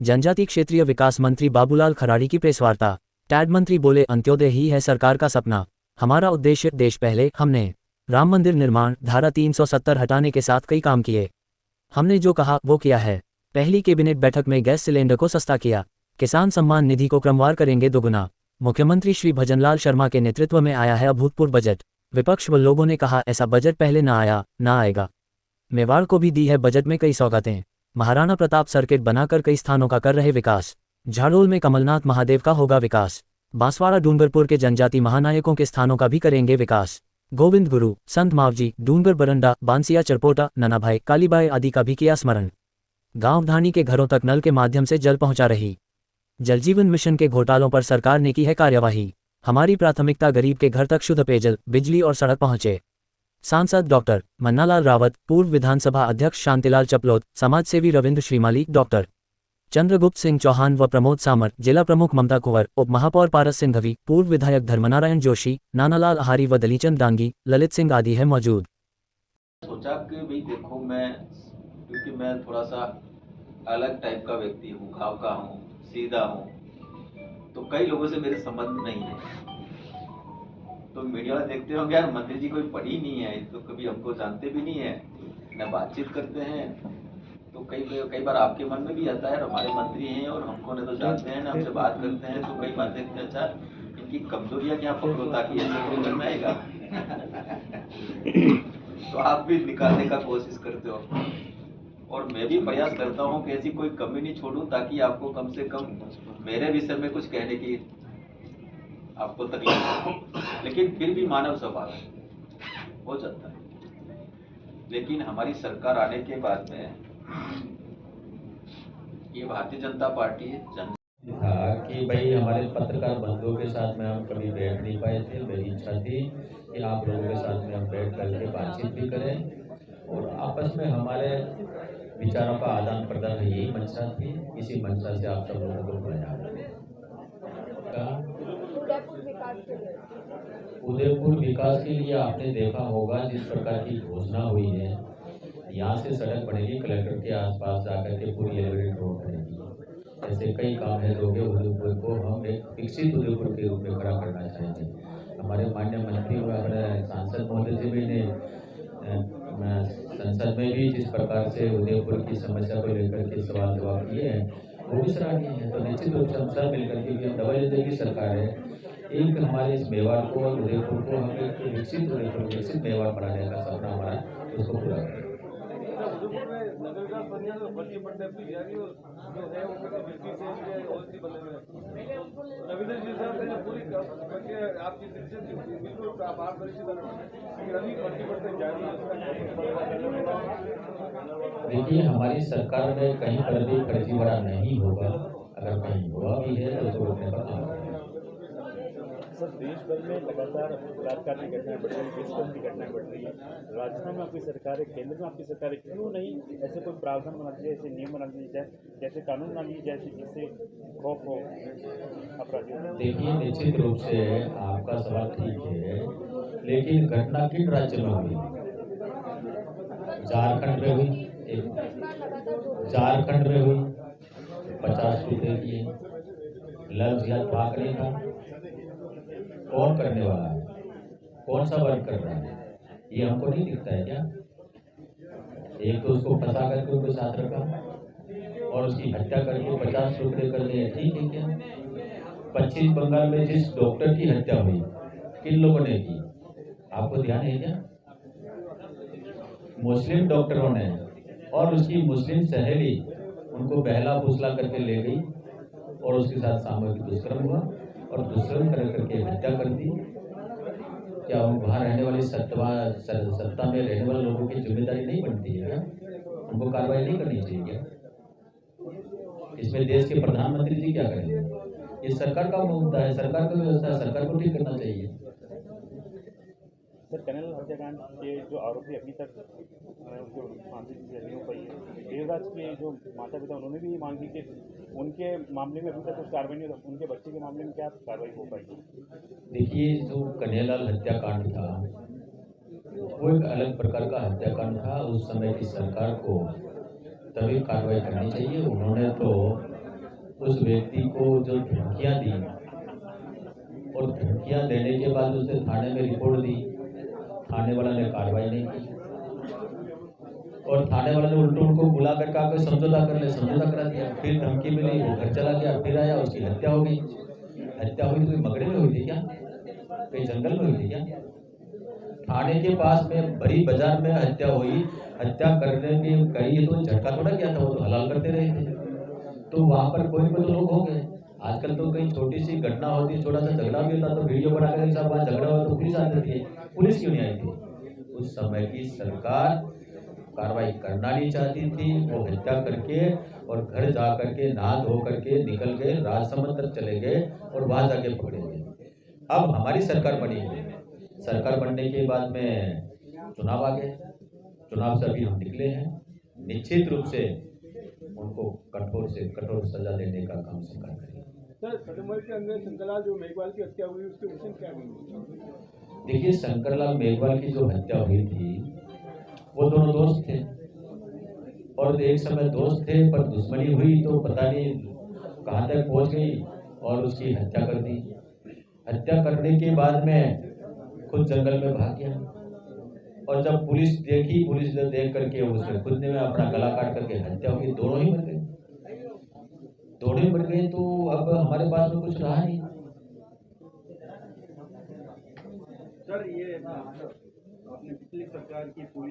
जनजाति क्षेत्रीय विकास मंत्री बाबूलाल खराड़ी की प्रेस वार्ता। टैड मंत्री बोले, अंत्योदय ही है सरकार का सपना, हमारा उद्देश्य देश पहले। हमने राम मंदिर निर्माण, धारा 370 हटाने के साथ कई काम किए। हमने जो कहा वो किया है। पहली कैबिनेट बैठक में गैस सिलेंडर को सस्ता किया। किसान सम्मान निधि को क्रमवार करेंगे दोगुना। मुख्यमंत्री श्री भजनलाल शर्मा के नेतृत्व में आया है अभूतपूर्व बजट। विपक्ष व लोगों ने कहा ऐसा बजट पहले ना आया, ना आएगा। मेवाड़ को भी दी है बजट में कई सौगातें। महाराणा प्रताप सर्किट बनाकर कई स्थानों का कर रहे विकास। झाड़ोल में कमलनाथ महादेव का होगा विकास। बांसवाड़ा डूंगरपुर के जनजाति महानायकों के स्थानों का भी करेंगे विकास। गोविंद गुरु, संत मावजी, डूंगर बरंडा, बांसिया चरपोटा, ननाभाई, कालीबाई आदि का भी किया स्मरण। गांव धानी के घरों तक नल के माध्यम से जल पहुंचा रही। जलजीवन मिशन के घोटालों पर सरकार ने की है कार्यवाही। हमारी प्राथमिकता गरीब के घर तक शुद्ध पेयजल, बिजली और सड़क पहुंचे। सांसद डॉक्टर मन्नालाल रावत, पूर्व विधानसभा अध्यक्ष शांतिलाल चपलोद, समाजसेवी रविंद्र श्रीमाली, डॉक्टर चंद्रगुप्त सिंह चौहान व प्रमोद सामर, जिला प्रमुख ममता कुंवर, उप महापौर पारस सिंघवी, पूर्व विधायक धर्मनारायण जोशी, नानालाल आहारी व दलीचंद डांगी, ललित सिंह आदि है मौजूद। सोचा कि भाई देखो, क्योंकि मैं थोड़ा सा अलग टाइप का व्यक्ति हूँ, गाँव का हूँ, सीधा हूँ, तो कई लोगों से मेरे संबंध नहीं है। तो मीडिया वाले देखते होंगे यार मंत्री जी कोई पढ़ी नहीं है, तो कभी हमको जानते भी नहीं है, न बातचीत करते हैं। तो कई बार आपके मन में भी आता है हमारे मंत्री हैं और हमको न तो जानते हैं, न हमसे बात करते हैं। तो कई बार देखते हैं अच्छा इनकी कमजोरियां क्या पकड़ो ताकि ऐसे कोई करना आएगा। तो आप भी निकालने का कोशिश करते हो और मैं भी प्रयास करता हूँ कि ऐसी कोई कमी नहीं छोड़ूं ताकि आपको कम से कम मेरे विषय में कुछ कहने की आपको तकलीफ हो। लेकिन फिर भी मानव स्वभाव हो जाता है। लेकिन हमारी सरकार आने के बाद में ये भारतीय जनता पार्टी था कि भाई हमारे पत्रकार बंधुओं के साथ में हम कभी बैठ नहीं पाए थे। मेरी इच्छा थी कि आप लोगों के साथ में हम बैठ करके बातचीत भी करें और आपस में हमारे विचारों का आदान प्रदान, यही मंशा थी। इसी मंशा से आप सब लोगों को बुलाया। उदयपुर विकास के लिए आपने देखा होगा जिस प्रकार की घोषणा हुई है, यहाँ से सड़क बनेगी, कलेक्टर के आसपास जाकर के पूरी एलिवेटेड रोड बनेगी। ऐसे कई काम है जो कि उदयपुर को हम एक विकसित उदयपुर के रूप में खड़ा करना चाहेंगे। हमारे माननीय मंत्री व हमारे सांसद महोदय जी भी ने संसद में भी जिस प्रकार से उदयपुर की समस्या को लेकर के सवाल जवाब किए हैं वो भी सराहनीय है। तो निश्चित रूप से हम सब मिलकर के भी हम दवा लेने की सरकार है, एक हमारे इस मेवाड़ को और उदयपुर को हम एक विकसित उदयपुर, विकसित मेवाड़ बनाने का सपना हमारा, उसको पूरा करें। देखिए हमारी सरकार में कहीं पर भी फर्जीवाड़ा नहीं होगा, अगर कहीं हुआ भी है तो उसको रोकने पर काम करेंगे। सर, देश भर में लगातार बलात्कार की घटनाएं बढ़ रही है, दुष्कर्म की घटनाएं बढ़ रही है। राजस्थान में आपकी सरकार है, केंद्र में आपकी सरकार है, क्यों नहीं ऐसे कोई प्रावधान बना दिया, ऐसे नियम बना दिए जाए, जैसे कानून बना दिए जाए जिससे खौफ हो अपराधियों। देखिए निश्चित रूप से आपका सवाल ठीक है, लेकिन घटना किन राज्य में हुई? झारखंड में हुई, झारखंड में हुई, 50 रुपए किए, लफ्ज या भाग नहीं था। कौन करने वाला है, कौन सा वर्क कर रहा है, ये हमको नहीं दिखता है क्या? एक तो उसको फंसा करके उनको साथ रखा और उसकी हत्या करके 50 रुपए कर दिए, ठीक है क्या? पश्चिम बंगाल में जिस डॉक्टर की हत्या हुई किन लोगों ने की, आपको ध्यान है क्या? मुस्लिम डॉक्टरों ने और उसकी मुस्लिम सहेली उनको बहला फुसला करके ले गई और उसके साथ सामूहिक दुष्कर्म हुआ और दुष्कर्म कर करके हत्या कर दी। क्या वहाँ रहने वाली सत्ता में रहने वाले लोगों की जिम्मेदारी नहीं बनती है क्या? उनको कार्रवाई नहीं करनी चाहिए क्या? इसमें देश के प्रधानमंत्री जी क्या करेंगे? ये सरकार का मुद्दा है, सरकार की व्यवस्था है, सरकार को ठीक करना चाहिए। सर, कन्हैयालाल हत्याकांड के जो आरोपी अभी तक उनको फांसी नहीं हो पाई है, देवराज के जो माता पिता उन्होंने भी मांगी कि उनके मामले में अभी तक कुछ कार्रवाई नहीं, उनके बच्चे के मामले में क्या कार्रवाई हो पाएगी? देखिए जो कन्हैयालाल हत्याकांड था वो एक अलग प्रकार का हत्याकांड था। उस समय की सरकार को तभी कार्रवाई करनी चाहिए। उन्होंने तो उस व्यक्ति को जो धमकियां दी और धमकियां देने के बाद उसने थाने में रिपोर्ट दी, थाने वाला ने कार्रवाई नहीं की और थाने वाले ने उल्टो उनको बुला कर कहा कि समझौता कर ले, समझौता करा दिया। फिर धमकी मिली, वो घर चला गया, फिर आया, उसकी हत्या हो गई। हत्या हुई तो कोई मगरे में हुई थी क्या, कहीं जंगल में हुई थी क्या? थाने के पास में बड़ी बाजार में हत्या हुई। हत्या करने के कई तो झटका थोड़ा किया था, वो तो हलाल करते रहे थे। तो वहां पर कोई तो लोग हो गए। आजकल तो कहीं छोटी सी घटना होती, छोटा सा झगड़ा भी होता तो वीडियो बना कर साहब वहाँ झगड़ा हुआ तो पुलिस आ जाती है। पुलिस क्यों नहीं आई थी? उस समय की सरकार कार्रवाई करना नहीं चाहती थी। वो हत्या करके और घर जा करके नहा धो करके निकल गए, राजसमंद तक चले गए और वहां जाके पकड़े गए। अब हमारी सरकार बनी है। सरकार बनने के बाद में चुनाव आ गए, चुनाव से अभी हम निकले हैं। निश्चित रूप से उनको कठोर से कठोर सजा देने का काम सरकार करेगी। सर, सदमल के अंदर शंकरलाल जो मेघवाल की हत्या हुई उसके विषय क्या है? देखिए, शंकरलाल मेघवाल की जो हत्या हुई थी वो दोनों दोस्त थे और एक समय दोस्त थे, पर दुश्मनी हुई तो पता नहीं कहाँ तक पहुंच गई और उसकी हत्या कर दी। हत्या करने के बाद में खुद जंगल में भाग गया और जब पुलिस देखी, पुलिस ने देख करके उसने खुद ने अपना गला काट करके हत्या हुई। दोनों ही मर गए, दोनों ही मर गए। तो अब हमारे पास में कुछ रहा नहीं। सर, ये आपने पिछली सरकार की पूरी